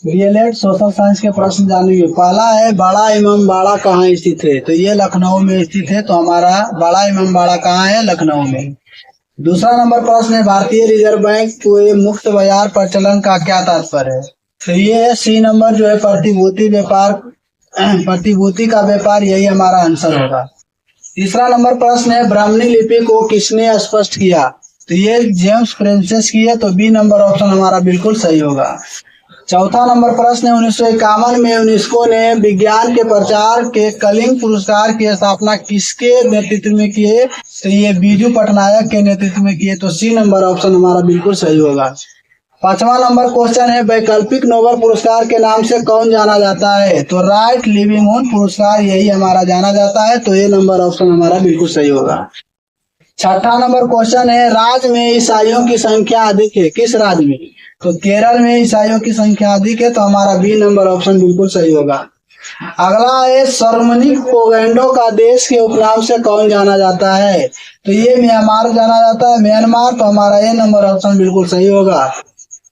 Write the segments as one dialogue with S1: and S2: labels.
S1: DElEd social science के प्रश्न जानेंगे। पहला है बड़ा इमाम बाड़ा कहाँ स्थित है, तो ये लखनऊ में स्थित है। तो हमारा बड़ा इमाम बाड़ा कहाँ है, लखनऊ में। दूसरा नंबर प्रश्न है भारतीय रिजर्व बैंक के मुक्त बाजार प्रचलन का क्या तात्पर्य है, तो ये है सी नंबर जो है प्रतिभूति का व्यापार, यही हमारा आंसर होगा। तीसरा नंबर प्रश्न है ब्राह्मणी लिपि को किसने स्पष्ट किया, तो ये जेम्स प्रिंसेस की है। तो बी नंबर ऑप्शन हमारा बिल्कुल सही होगा। चौथा नंबर प्रश्न है 1951 में यूनेस्को ने विज्ञान के प्रचार के कलिंग पुरस्कार की स्थापना किसके नेतृत्व में किए, तो ये बीजू पटनायक के नेतृत्व में किए। तो सी नंबर ऑप्शन हमारा बिल्कुल सही होगा। पांचवा नंबर क्वेश्चन है वैकल्पिक नोबेल पुरस्कार के नाम से कौन जाना जाता है, तो राइट लिविंगहुड पुरस्कार यही हमारा जाना जाता है। तो ये नंबर ऑप्शन हमारा बिल्कुल सही होगा। छठा नंबर क्वेश्चन है राज्य में ईसाइयों की संख्या अधिक है, किस राज्य में, तो केरल में ईसाइयों की संख्या अधिक है। तो हमारा बी नंबर ऑप्शन बिल्कुल सही होगा। अगला है सर्वमनिक पोगैंडो का देश के उपनाम से कौन जाना जाता है, तो ये म्यांमार जाना जाता है, म्यांमार। तो हमारा ये नंबर ऑप्शन बिल्कुल सही होगा।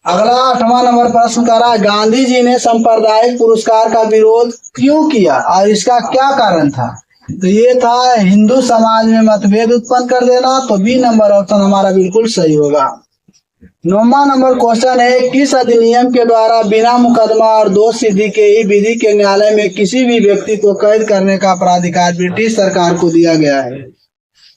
S1: अगला 8वां नंबर प्रश्न करा गांधी जी ने सांप्रदायिक पुरस्कार का विरोध क्यों किया और इसका क्या कारण था, तो ये था हिंदू समाज में मतभेद उत्पन्न कर देना। तो बी नंबर ऑप्शन हमारा बिल्कुल सही होगा। 9वां नंबर क्वेश्चन है किस अधिनियम के द्वारा बिना मुकदमा और दोष सिद्धि के ही विधि के न्यायालय में किसी भी व्यक्ति को कैद करने का प्राधिकार ब्रिटिश सरकार को दिया गया है,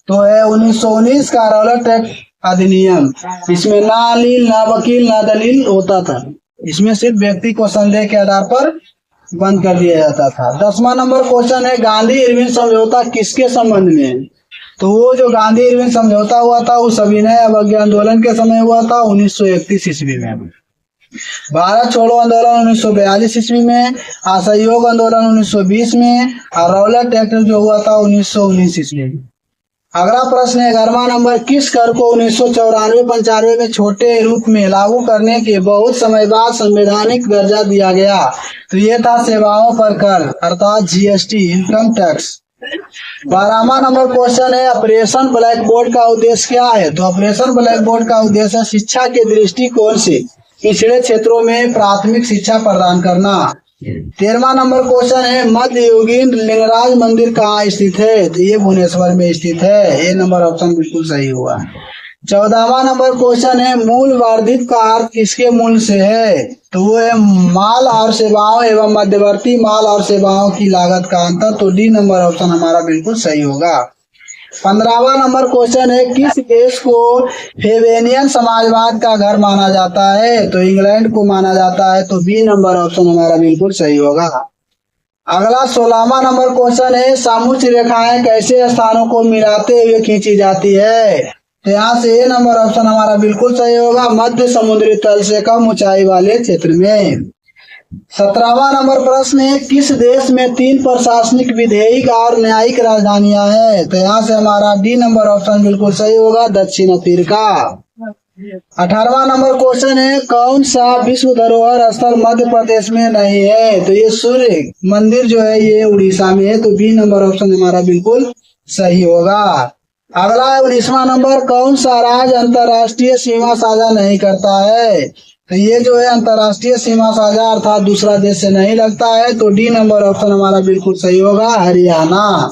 S1: तो है 1919 का रॉलेट एक्ट अधिनियम। इसमें ना अलील ना वकील ना दलील होता था, इसमें सिर्फ व्यक्ति को संदेह के आधार पर बंद कर दिया जाता था। 10वां नंबर क्वेश्चन है गांधी इरविन समझौता किसके संबंध में है, तो वो जो गांधी इरविन समझौता हुआ था वो सविनय अवज्ञा आंदोलन के समय हुआ था 1931 ईस्वी में। भारत छोड़ो आंदोलन 1942 ईस्वी में, असहयोग आंदोलन 1920 में और रॉलेट एक्ट जो हुआ था 1919 ईस्वी में। अगला प्रश्न है 11वां नंबर किस कर को 1994-95 में छोटे रूप में लागू करने के बहुत समय बाद संवैधानिक दर्जा दिया गया, तो ये था सेवाओं पर कर अर्थात जीएसटी इनकम टैक्स। 12वां नंबर क्वेश्चन है ऑपरेशन ब्लैक बोर्ड का उद्देश्य क्या है, तो ऑपरेशन ब्लैक बोर्ड का उद्देश्य शिक्षा के दृष्टिकोण से पिछड़े क्षेत्रों में प्राथमिक शिक्षा प्रदान करना। 13वां नंबर क्वेश्चन है मध्ययुगीन लिंगराज मंदिर कहाँ स्थित है, तो ये भुवनेश्वर में स्थित है। ये नंबर ऑप्शन बिल्कुल सही हुआ। 14वां नंबर क्वेश्चन है मूल वर्धित का अर्थ किसके मूल से है, तो वो है माल और सेवाओं एवं मध्यवर्ती माल और सेवाओं की लागत का अंतर। तो डी नंबर ऑप्शन हमारा बिल्कुल सही होगा। 15वां नंबर क्वेश्चन है किस देश को फेबेनियन समाजवाद का घर माना जाता है, तो इंग्लैंड को माना जाता है। तो बी नंबर ऑप्शन हमारा बिल्कुल सही होगा। अगला 16वां नंबर क्वेश्चन है समोच्च रेखाएं कैसे स्थानों को मिलाते हुए खींची जाती है, तो यहाँ से ये नंबर ऑप्शन हमारा बिल्कुल सही होगा मध्य समुद्री तल से कम ऊंचाई वाले क्षेत्र में। 17वां नंबर प्रश्न है किस देश में 3 प्रशासनिक विधेयिक और न्यायिक राजधानियां हैं, तो यहाँ से हमारा डी नंबर ऑप्शन बिल्कुल सही होगा दक्षिण अफ्रीका। 18वां नंबर क्वेश्चन है कौन सा विश्व धरोहर स्थल मध्य प्रदेश में नहीं है, तो ये सूर्य मंदिर जो है ये उड़ीसा में है। तो बी नंबर ऑप्शन हमारा बिल्कुल सही होगा। अगला 19वां नंबर कौन सा राज्य अंतर्राष्ट्रीय सीमा साझा नहीं करता है, तो ये जो है अंतर्राष्ट्रीय सीमा साझा अर्थात दूसरा देश से नहीं लगता है। तो डी नंबर ऑप्शन हमारा बिल्कुल सही होगा हरियाणा।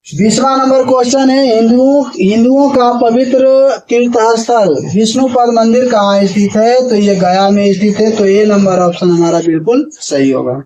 S1: 20वां नंबर क्वेश्चन है हिंदुओं का पवित्र तीर्थ स्थल विष्णुपद मंदिर कहाँ स्थित है, तो ये गया में स्थित है। तो ये नंबर ऑप्शन हमारा बिल्कुल सही होगा।